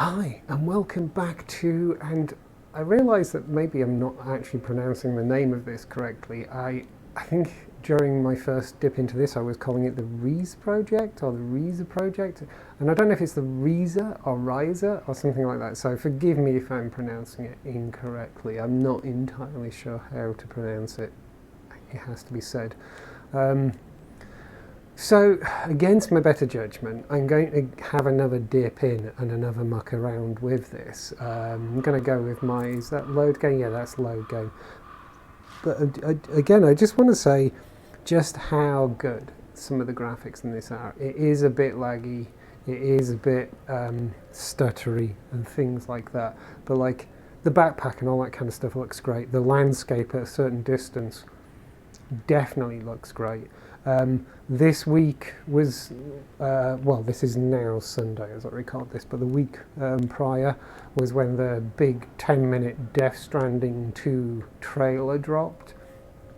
Hi, and welcome back to, and I realise that maybe I'm not actually pronouncing the name of this correctly. I think during my first dip into this I was calling it the Riese project or the Riese project, and I don't know if it's the Riese or Riese or something like that, so forgive me if I'm pronouncing it incorrectly. I'm not entirely sure how to pronounce it, it has to be said. So, against my better judgment, I'm going to have another dip in and another muck around with this. I'm going to go with my, is that load game? Yeah, that's load game. But again, I just want to say just how good some of the graphics in this are. It is a bit laggy, it is a bit stuttery and things like that. But like the backpack and all that kind of stuff looks great. The landscape at a certain distance definitely looks great. This week was, well, this is now Sunday as I record this, but the week prior was when the big 10-minute Death Stranding 2 trailer dropped.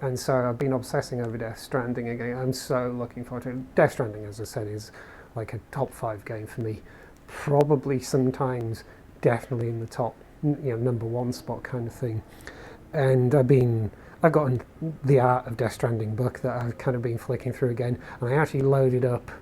And so I've been obsessing over Death Stranding again. I'm so looking forward to it. Death Stranding, as I said, is like a top 5 game for me. Probably sometimes definitely in the top, number 1 spot kind of thing. And I've gotten the Art of Death Stranding book that I've kind of been flicking through again, and I actually loaded up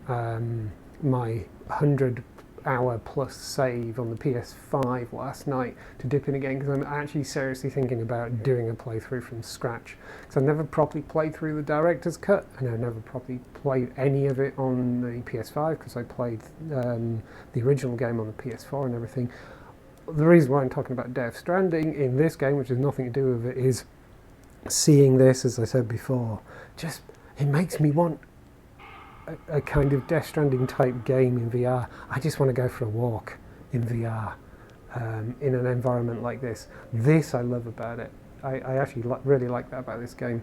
my 100-hour plus save on the PS5 last night to dip in again, because I'm actually seriously thinking about doing a playthrough from scratch. Because I've never properly played through the director's cut, and I've never properly played any of it on the PS5, because I played the original game on the PS4 and everything. The reason why I'm talking about Death Stranding in this game, which has nothing to do with it, is seeing this, as I said before, just it makes me want a kind of Death Stranding type game in VR. I just want to go for a walk in VR in an environment like this. This I love about it. I actually really like that about this game.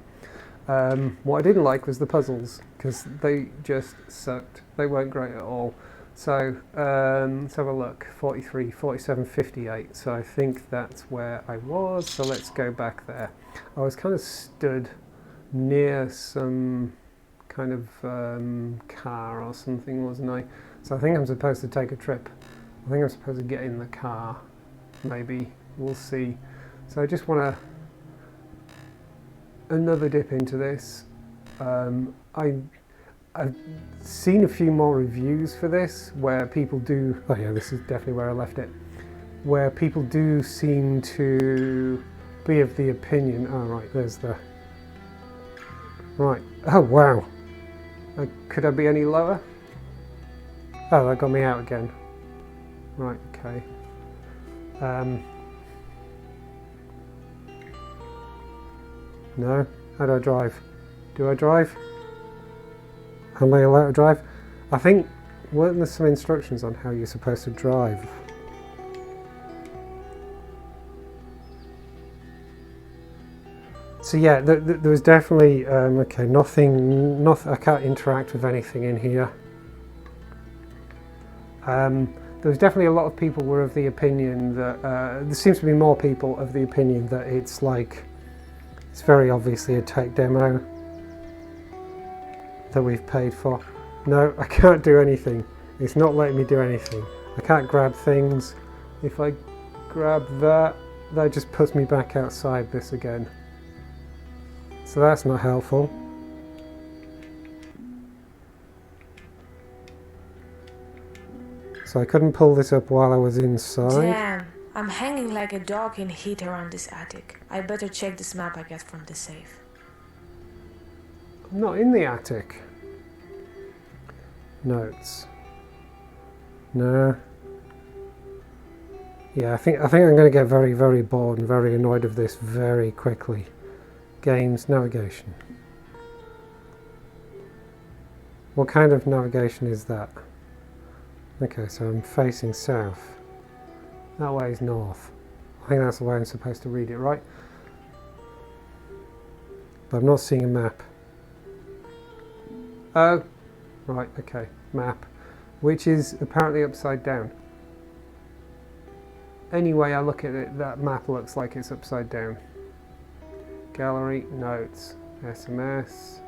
What I didn't like was the puzzles, because they just sucked. They weren't great at all. So let's have a look. 43, 47, 58. So I think that's where I was. So let's go back there. I was kind of stood near some kind of car or something, wasn't I? So I think I'm supposed to take a trip. I think I'm supposed to get in the car. Maybe. We'll see. So I just want another dip into this. I've seen a few more reviews for this where people do, oh yeah, this is definitely where I left it, where people do seem to be of the opinion, oh right, there's the, right, oh wow, could I be any lower? Oh, that got me out again. Right, okay. No, how do I drive? Do I drive? Am I allowed to drive? I think, weren't there some instructions on how you're supposed to drive? So yeah, there was definitely, okay, nothing, I can't interact with anything in here. There was definitely a lot of people were of the opinion that, there seems to be more people of the opinion that it's like, it's very obviously a tech demo that we've paid for. No, I can't do anything. It's not letting me do anything. I can't grab things. If I grab that, that just puts me back outside this again. So that's not helpful. So I couldn't pull this up while I was inside. Damn, I'm hanging like a dog in heat around this attic. I better check this map I get from the safe. I'm not in the attic. Notes. No. Yeah, I think I'm going to get very, very bored and very annoyed of this very quickly. Games, navigation. What kind of navigation is that? Okay, so I'm facing south. That way is north. I think that's the way I'm supposed to read it, right? But I'm not seeing a map. Oh, right, okay, map, which is apparently upside down. Any way I look at it, that map looks like it's upside down. Gallery, notes, SMS.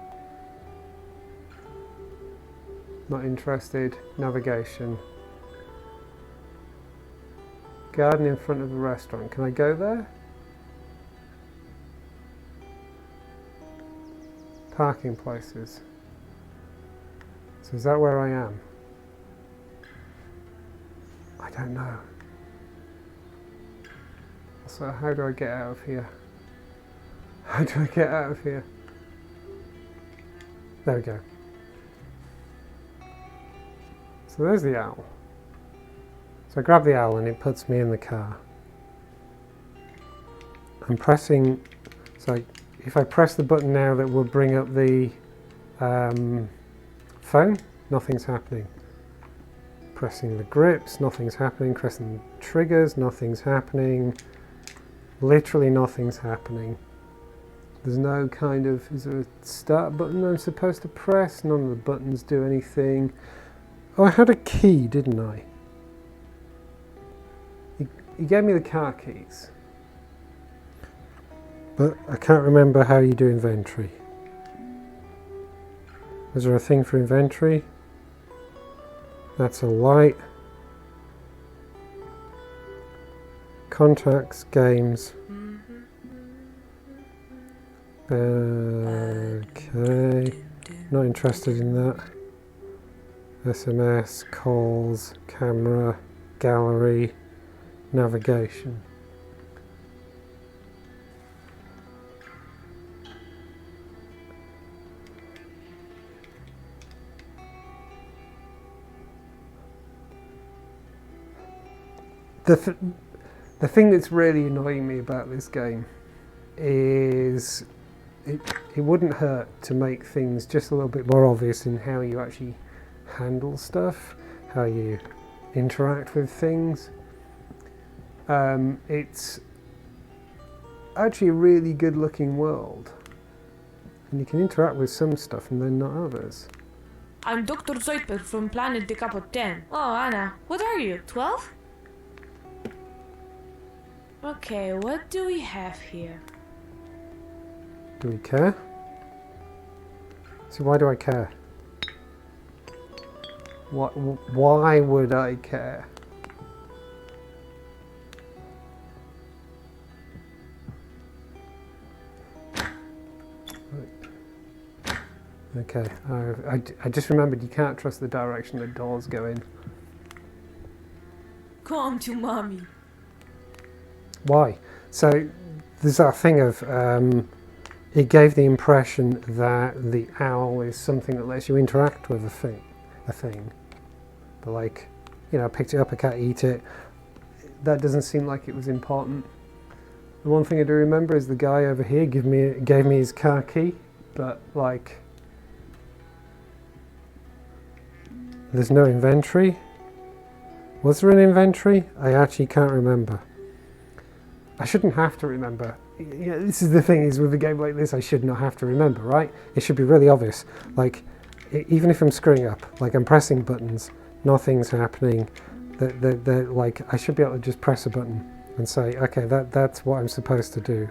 Not interested. Navigation. Garden in front of a restaurant. Can I go there? Parking places. So is that where I am? I don't know. So how do I get out of here? How do I get out of here? There we go. So there's the owl. So I grab the owl and it puts me in the car. I'm pressing, so if I press the button now that will bring up the phone, nothing's happening. Pressing the grips, nothing's happening. Pressing the triggers, nothing's happening. Literally nothing's happening. There's no kind of, is there a start button I'm supposed to press? None of the buttons do anything. Oh, I had a key, didn't I? He gave me the car keys. But I can't remember how you do inventory. Was there a thing for inventory? That's a light. Contacts, games. Okay. Not interested in that. SMS, calls, camera, gallery, navigation. The thing that's really annoying me about this game is it wouldn't hurt to make things just a little bit more obvious in how you actually handle stuff, how you interact with things. It's actually a really good looking world and you can interact with some stuff and then not others. I'm Dr. Zoidberg from Planet Decapod 10. Oh, Anna, what are you, 12? Okay, what do we have here? Do we care? So why do I care? Why would I care? Okay, I just remembered you can't trust the direction the doors go in. Come to mommy. Why? So there's that thing of it gave the impression that the owl is something that lets you interact with a thing. But like, you know, I picked it up, I can't eat it. That doesn't seem like it was important. The one thing I do remember is the guy over here gave me his car key, but like, there's no inventory. Was there an inventory? I actually can't remember. I shouldn't have to remember. Yeah, this is the thing, is with a game like this I should not have to remember, right? It should be really obvious. Like, even if I'm screwing up, like I'm pressing buttons, nothing's happening. Like, I should be able to just press a button and say, okay, that's what I'm supposed to do.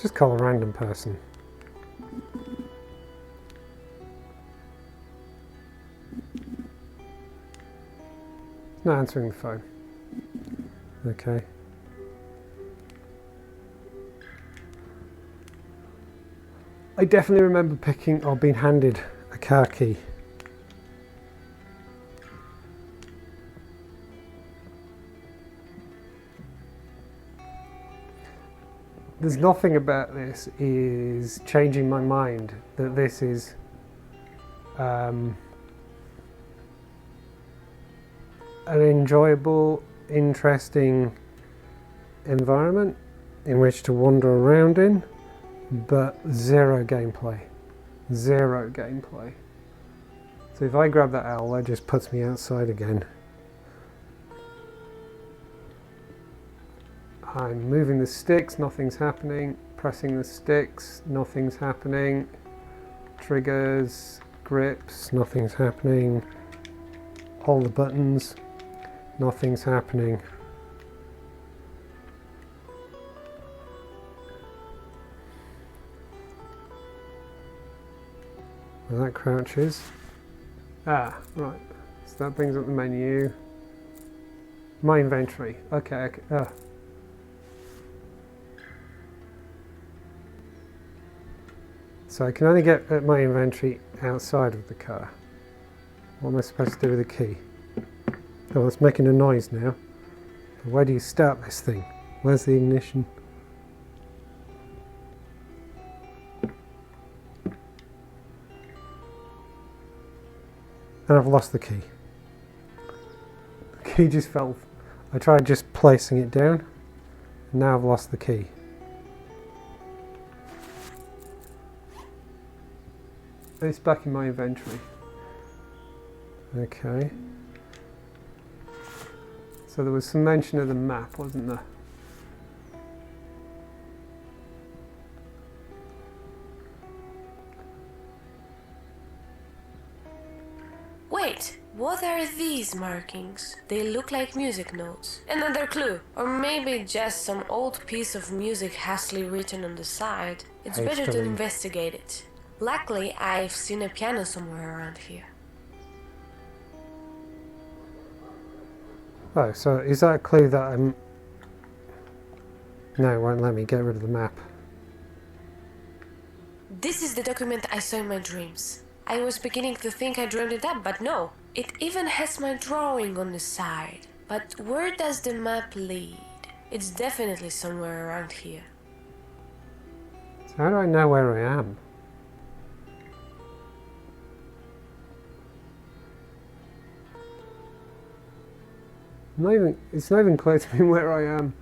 Just call a random person. Not answering the phone. Okay. I definitely remember picking or being handed a car key. There's nothing about this is changing my mind that this is an enjoyable, interesting environment in which to wander around in, but zero gameplay. Zero gameplay. So if I grab that owl, that just puts me outside again. I'm moving the sticks, nothing's happening. Pressing the sticks, nothing's happening. Triggers, grips, nothing's happening. All the buttons, nothing's happening. Where that crouches. Ah, right. So that brings up the menu. My inventory. Okay. So I can only get at my inventory outside of the car. What am I supposed to do with the key? Oh, it's making a noise now. Where do you start this thing? Where's the ignition? And I've lost the key. The key just fell. I tried just placing it down, and now I've lost the key. It's back in my inventory. Okay. So there was some mention of the map, wasn't there? Wait, what are these markings? They look like music notes. Another clue. Or maybe just some old piece of music hastily written on the side. It's better to investigate it. Luckily, I've seen a piano somewhere around here. Oh, so is that a clue that I'm... No, it won't let me get rid of the map. This is the document I saw in my dreams. I was beginning to think I dreamed it up, but no. It even has my drawing on the side. But where does the map lead? It's definitely somewhere around here. So how do I know where I am? It's not even clear to me where I am.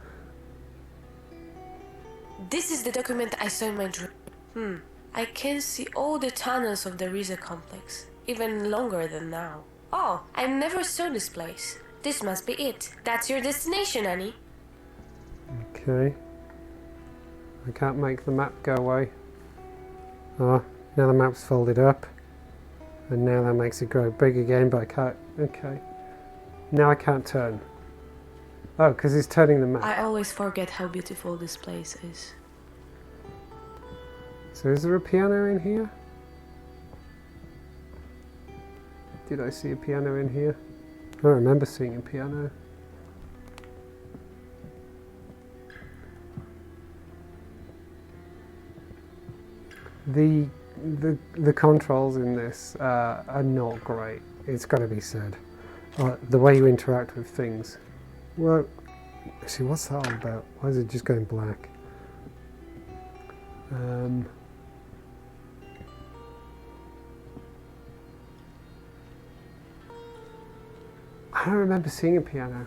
This is the document I saw in my dream. I can see all the tunnels of the Riese complex, even longer than now. Oh, I never saw this place. This must be it. That's your destination, Annie. Okay. I can't make the map go away. Oh, now the map's folded up. And now that makes it grow big again, but I can't... Okay. Now I can't turn. Oh, because it's turning the map. I always forget how beautiful this place is. So is there a piano in here? Did I see a piano in here? I don't remember seeing a piano. The controls in this are not great. It's got to be said. The way you interact with things. Well, actually, what's that all about? Why is it just going black? I don't remember seeing a piano.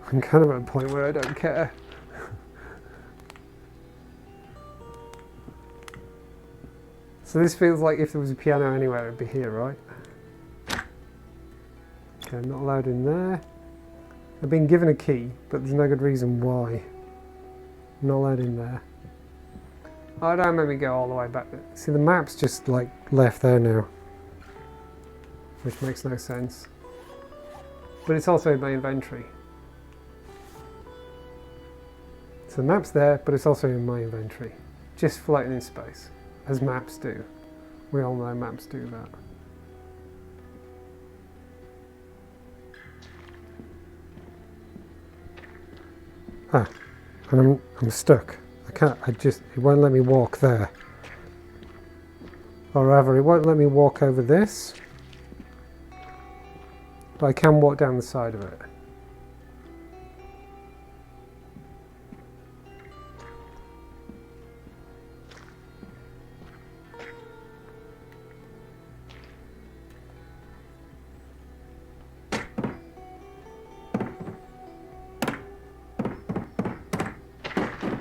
I'm kind of at a point where I don't care. So this feels like if there was a piano anywhere, it'd be here, right? Okay, I'm not allowed in there. I've been given a key, but there's no good reason why. I'm not allowed in there. I don't remember go all the way back there. See, the map's just like left there now, which makes no sense. But it's also in my inventory. So the map's there, but it's also in my inventory. Just floating in space, as maps do. We all know maps do that. Ah, and I'm stuck. It won't let me walk there. Or rather, it won't let me walk over this. But I can walk down the side of it.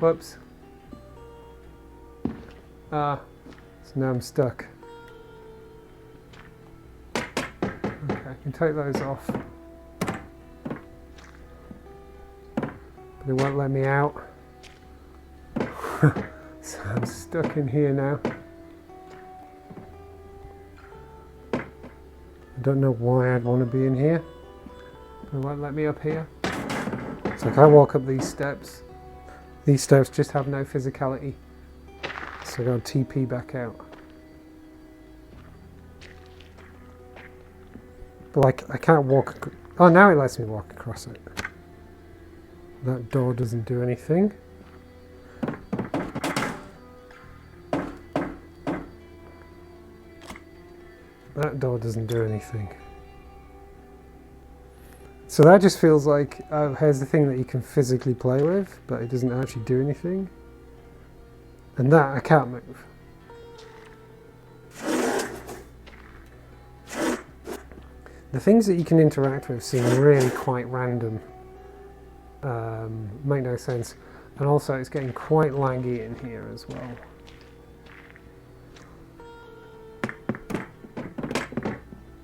Whoops. So now I'm stuck. Okay, I can take those off. But it won't let me out. So I'm stuck in here now. I don't know why I'd want to be in here. But it won't let me up here. So I can't walk up these steps. These steps just have no physicality. So I got to TP back out. But like, I can't walk. Oh, now it lets me walk across it. That door doesn't do anything. That door doesn't do anything. So that just feels like, oh, here's the thing that you can physically play with, but it doesn't actually do anything. And that I can't move. The things that you can interact with seem really quite random. Make no sense. And also it's getting quite laggy in here as well.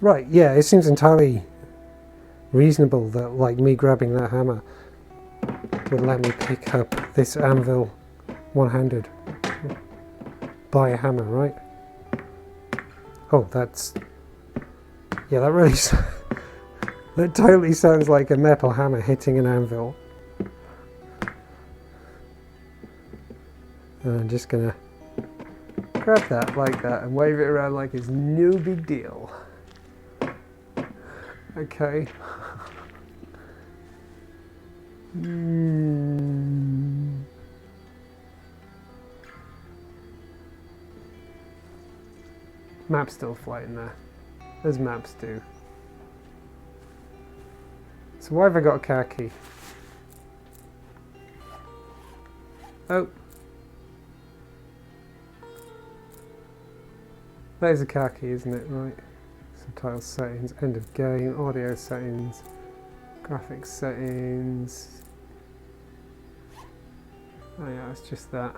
Right, yeah, it seems entirely reasonable that, like, me grabbing that hammer would let me pick up this anvil one-handed by a hammer, right? Oh, that's... yeah, that really... that totally sounds like a metal hammer hitting an anvil. And I'm just gonna grab that like that and wave it around like it's no big deal. Okay. Map's still floating there, as maps do. So why have I got a car key? Oh. There's a car key, isn't it? Right. Subtitle settings, end of game, audio settings, graphics settings. Oh yeah, it's just that.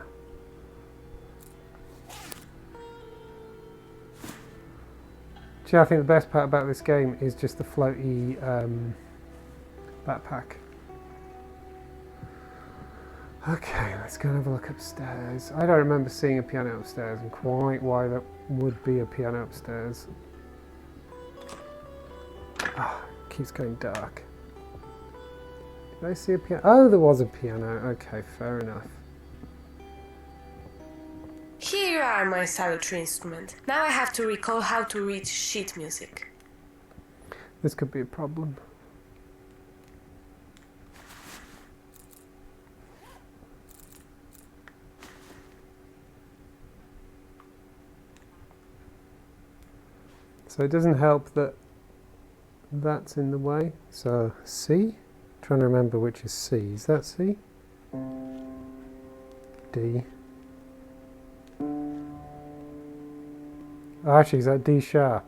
See, I think the best part about this game is just the floaty backpack. Okay, let's go and have a look upstairs. I don't remember seeing a piano upstairs and quite why that would be a piano upstairs. Ah, it keeps going dark. Did I see a piano? Oh, there was a piano. Okay, fair enough. Here you are, my salutary instrument. Now I have to recall how to read sheet music. This could be a problem. So it doesn't help that that's in the way. So C, trying to remember which is C. Is that C? D. Oh, actually, is that D sharp?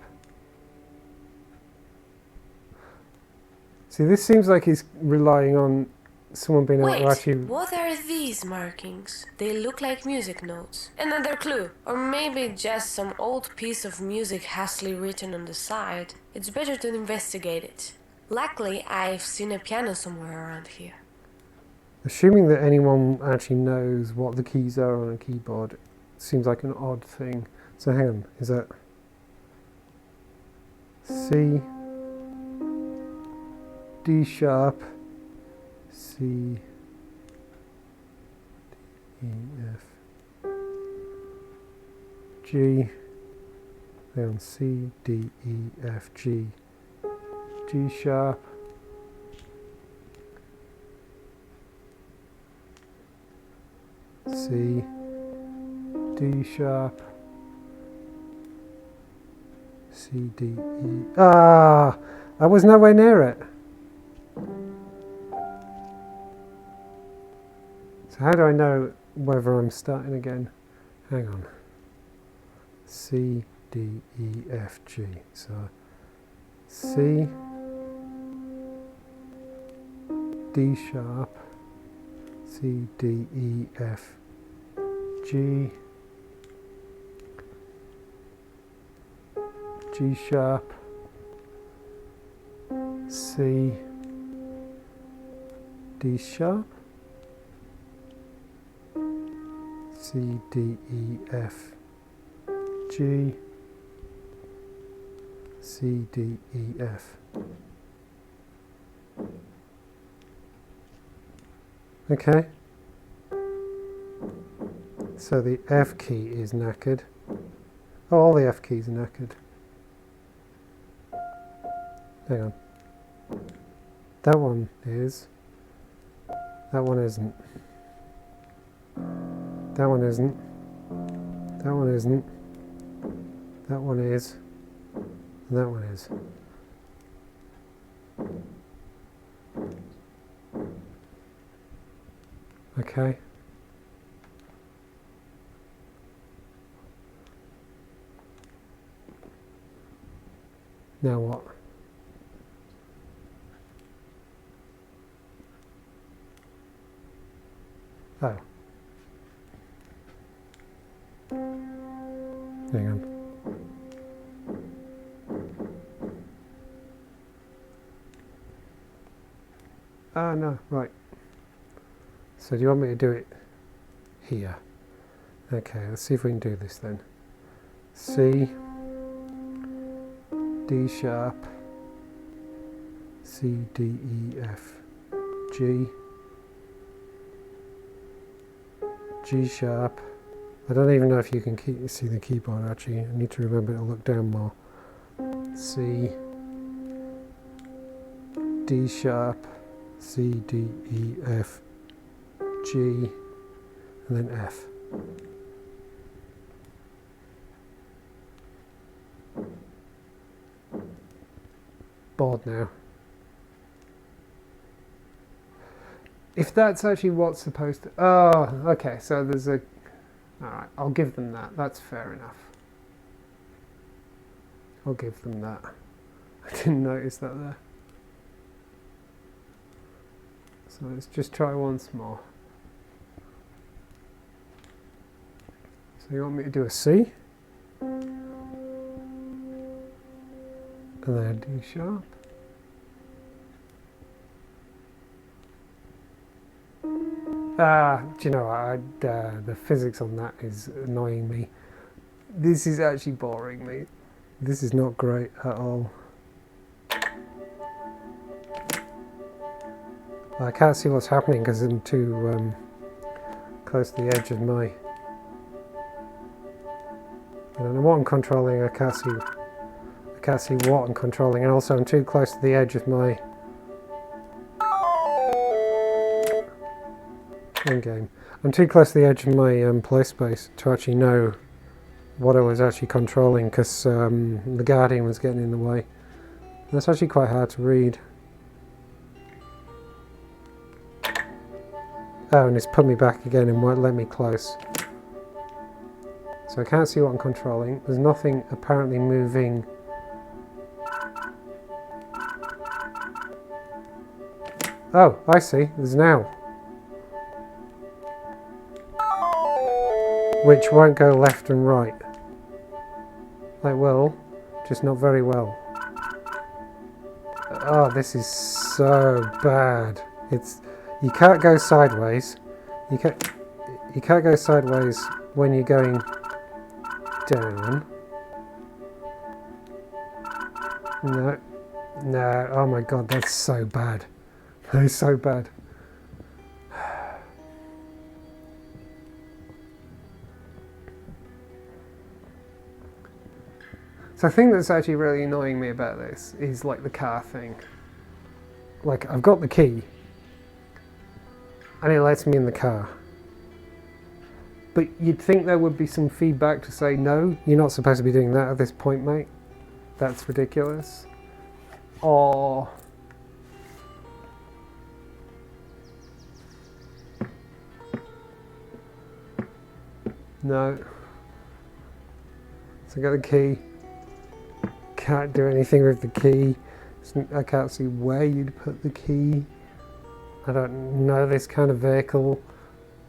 See, this seems like he's relying on someone being able to actually... what are these markings? They look like music notes. Another clue. Or maybe just some old piece of music hastily written on the side. It's better to investigate it. Luckily, I've seen a piano somewhere around here. Assuming that anyone actually knows what the keys are on a keyboard seems like an odd thing. So hang on, is that C, D sharp, C, D, E, F, G, then C, D, E, F, G, G sharp, C, D sharp, C, D, E. Ah! I was nowhere near it. So how do I know whether I'm starting again? Hang on. C, D, E, F, G. So C, D sharp, C, D, E, F, G, G sharp, C, D sharp, C, D, E, F, G, C, D, E, F. Okay. So the F key is knackered. Oh, all the F keys are knackered. Hang on. That one is. That one isn't. That one isn't. That one isn't. That one is. And that one is. Okay. Now what? Oh. Hang on. Ah, no, right. So do you want me to do it here? Okay, let's see if we can do this then. C, D sharp, C, D, E, F, G, G sharp. I don't even know if you can see the keyboard actually. I need to remember to look down more. C, D sharp, C, D, E, F, G, and then F. Bored now. If that's actually what's supposed to... Oh, okay, so there's a... Alright, I'll give them that. That's fair enough. I'll give them that. I didn't notice that there. So let's just try once more. So you want me to do a C? And then a D sharp. Do you know what? The physics on that is annoying me. This is actually boring me. This is not great at all. I can't see what's happening because I'm too close to the edge of my... I don't know what I'm controlling. I can't see what I'm controlling, and also I'm too close to the edge of my game. I'm too close to the edge of my play space to actually know what I was actually controlling, because the Guardian was getting in the way. That's actually quite hard to read. Oh, and it's put me back again and won't let me close. So I can't see what I'm controlling. There's nothing apparently moving. Oh, I see. There's now. Which won't go left and right. Like, well, just not very well. Oh, this is so bad. You can't go sideways. You can't go sideways when you're going down. No. No. Oh my god, that's so bad. That is so bad. So the thing that's actually really annoying me about this is like the car thing. Like, I've got the key and it lets me in the car. But you'd think there would be some feedback to say, no, you're not supposed to be doing that at this point, mate. That's ridiculous. Or... no. So I got the key. Can't do anything with the key. I can't see where you'd put the key. I don't know this kind of vehicle,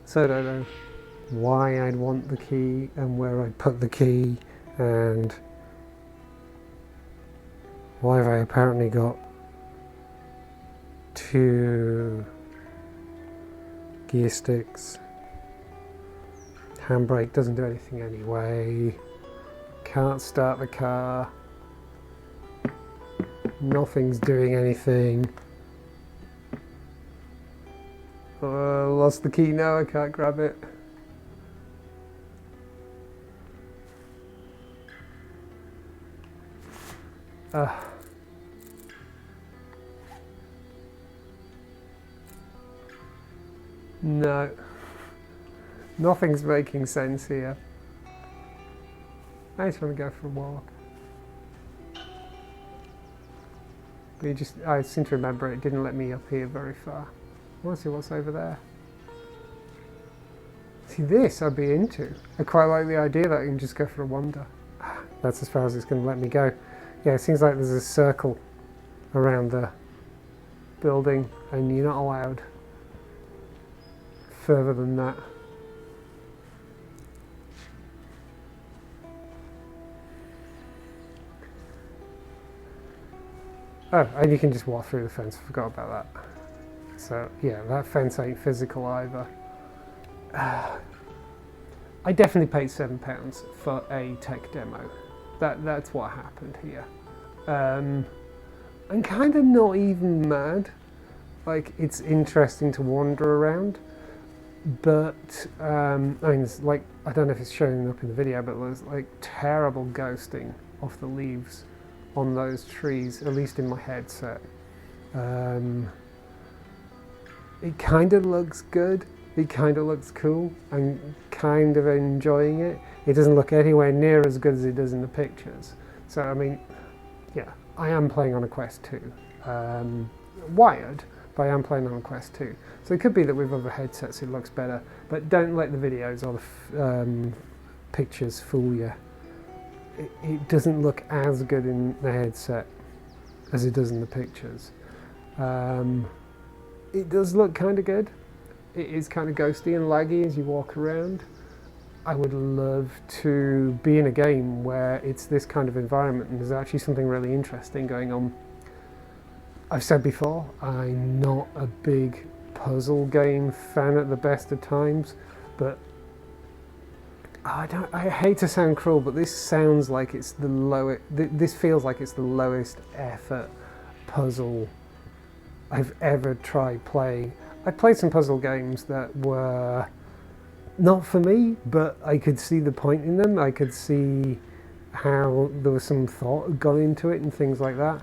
so I don't know why I'd want the key and where I'd put the key, and why have I apparently got 2 gear sticks. Handbrake doesn't do anything anyway. Can't start the car. Nothing's doing anything. Lost the key now, I can't grab it. No. Nothing's making sense here. I just want to go for a walk. But I seem to remember it didn't let me up here very far. I want to see what's over there. See, this I'd be into. I quite like the idea that I can just go for a wander. That's as far as it's going to let me go. Yeah, it seems like there's a circle around the building and you're not allowed further than that. Oh, and you can just walk through the fence. I forgot about that. So, yeah, that fence ain't physical either. I definitely paid £7 for a tech demo. That's what happened here. I'm kind of not even mad. Like, it's interesting to wander around. But, I mean, it's like, I don't know if it's showing up in the video, but there's like terrible ghosting off the leaves on those trees, at least in my headset. It kind of looks good. It kind of looks cool. I'm kind of enjoying it. It doesn't look anywhere near as good as it does in the pictures. So, I mean, yeah, I am playing on a Quest 2. Wired, but I am playing on a Quest 2. So it could be that with other headsets it looks better, but don't let the videos or the pictures fool you. It doesn't look as good in the headset as it does in the pictures. It does look kind of good. It is kind of ghosty and laggy as you walk around. I would love to be in a game where it's this kind of environment and there's actually something really interesting going on. I've said before, I'm not a big puzzle game fan at the best of times, but I hate to sound cruel, but this sounds like it's the lowest. This feels like it's the lowest effort puzzle I've ever tried playing. I played some puzzle games that were not for me, but I could see the point in them. I could see how there was some thought gone into it and things like that.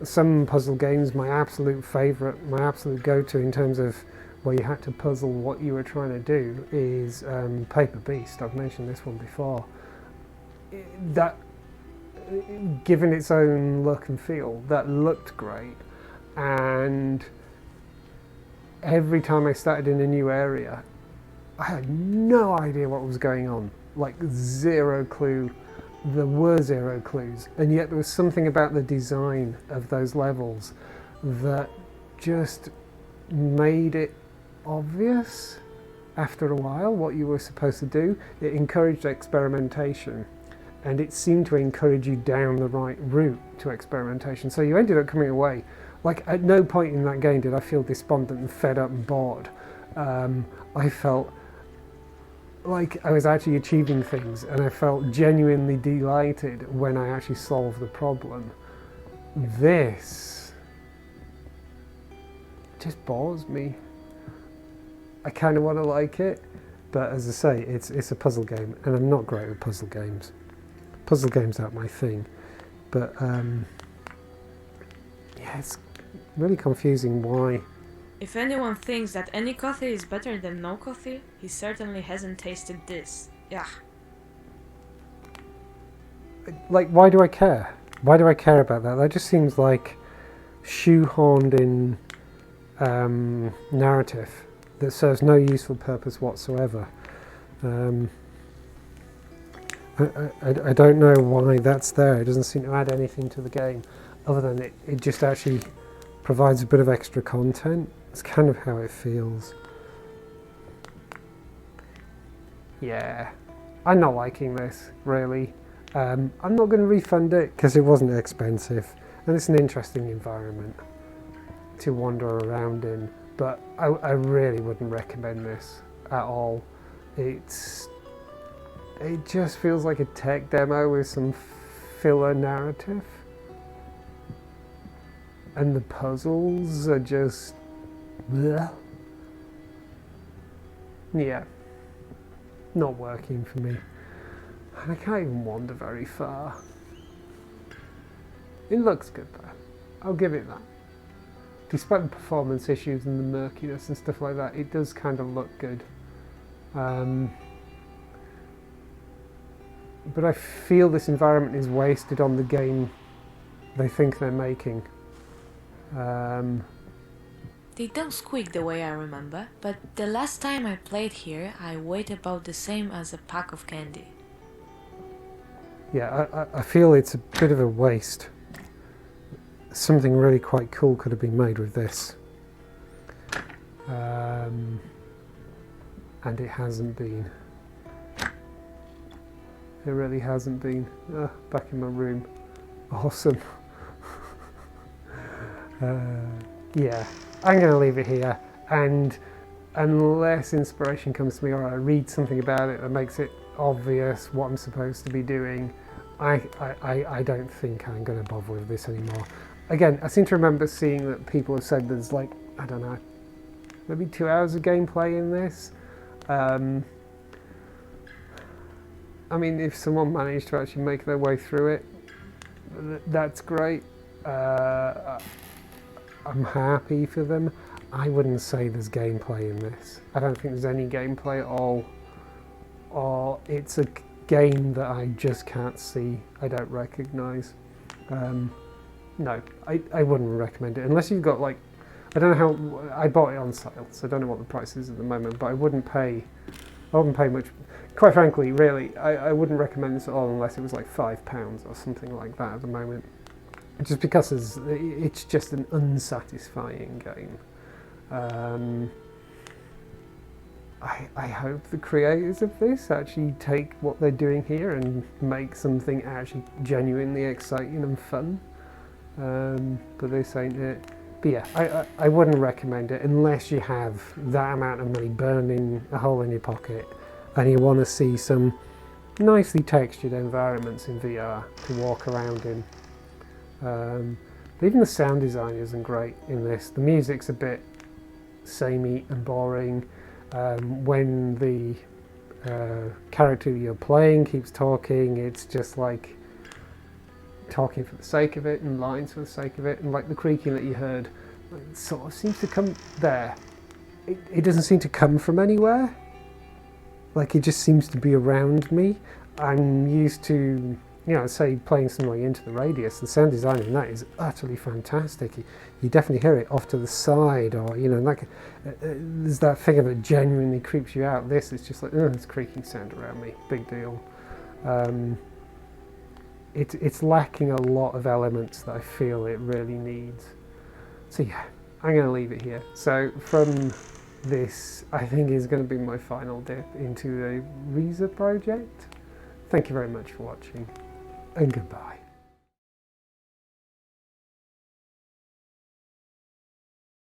Some puzzle games, my absolute favourite, my absolute go-to in terms of where you had to puzzle what you were trying to do is Paper Beast. I've mentioned this one before. That, given its own look and feel, that looked great. And every time I started in a new area, I had no idea what was going on. Like, zero clue. There were zero clues. And yet there was something about the design of those levels that just made it obvious after a while what you were supposed to do. It encouraged experimentation, and it seemed to encourage you down the right route to experimentation. So you ended up coming away, like, at no point in that game did I feel despondent and fed up and bored. I felt like I was actually achieving things, and I felt genuinely delighted when I actually solved the problem. This just bores me. I kind of want to like it, but as I say, it's a puzzle game, and I'm not great with puzzle games. Puzzle games aren't my thing, but yeah, it's really confusing why. If anyone thinks that any coffee is better than no coffee, he certainly hasn't tasted this. Yeah. Like, why do I care? Why do I care about that? That just seems like shoehorned in narrative that serves no useful purpose whatsoever. I don't know why that's there. It doesn't seem to add anything to the game other than it just actually provides a bit of extra content. It's kind of how it feels. Yeah, I'm not liking this, really. I'm not going to refund it because it wasn't expensive and it's an interesting environment to wander around in, but I really wouldn't recommend this at all. It just feels like a tech demo with some filler narrative, and the puzzles are just bleh. Yeah, not working for me, and I can't even wander very far. It looks good though. I'll give it that. Despite the performance issues and the murkiness and stuff like that, it does kind of look good. But I feel this environment is wasted on the game they think they're making. They don't squeak the way I remember, but the last time I played here, I weighed about the same as a pack of candy. Yeah, I feel it's a bit of a waste. Something really quite cool could have been made with this. And it hasn't been. It really hasn't been. Back in my room. Awesome. Yeah, I'm going to leave it here, and unless inspiration comes to me or I read something about it that makes it obvious what I'm supposed to be doing, I don't think I'm going to bother with this anymore. Again, I seem to remember seeing that people have said there's like, I don't know, maybe 2 hours of gameplay in this. I mean, if someone managed to actually make their way through it, that's great. I'm happy for them. I wouldn't say there's gameplay in this. I don't think there's any gameplay at all. Or it's a game that I just can't see, I don't recognise. No, I wouldn't recommend it. Unless you've got like, I don't know how, I bought it on sale, so I don't know what the price is at the moment, but I wouldn't pay much. Quite frankly, really, I wouldn't recommend this at all unless it was like £5 or something like that at the moment. Just because it's just an unsatisfying game. I hope the creators of this actually take what they're doing here and make something actually genuinely exciting and fun. But this ain't it. But yeah, I wouldn't recommend it unless you have that amount of money burning a hole in your pocket and you want to see some nicely textured environments in VR to walk around in. But even the sound design isn't great in this. The music's a bit samey and boring. When the character you're playing keeps talking, it's just like talking for the sake of it and lines for the sake of it, and like the creaking that you heard sort of seems to come there. It doesn't seem to come from anywhere. Like it just seems to be around me. I'm used to, say playing something like Into the Radius. The sound design in that is utterly fantastic. You definitely hear it off to the side, or like there's that thing of it genuinely creeps you out. This is just like, it's creaking sound around me. Big deal. It's lacking a lot of elements that I feel it really needs. So yeah, I'm going to leave it here. So from this, I think is going to be my final dip into the Riese project. Thank you very much for watching, and goodbye.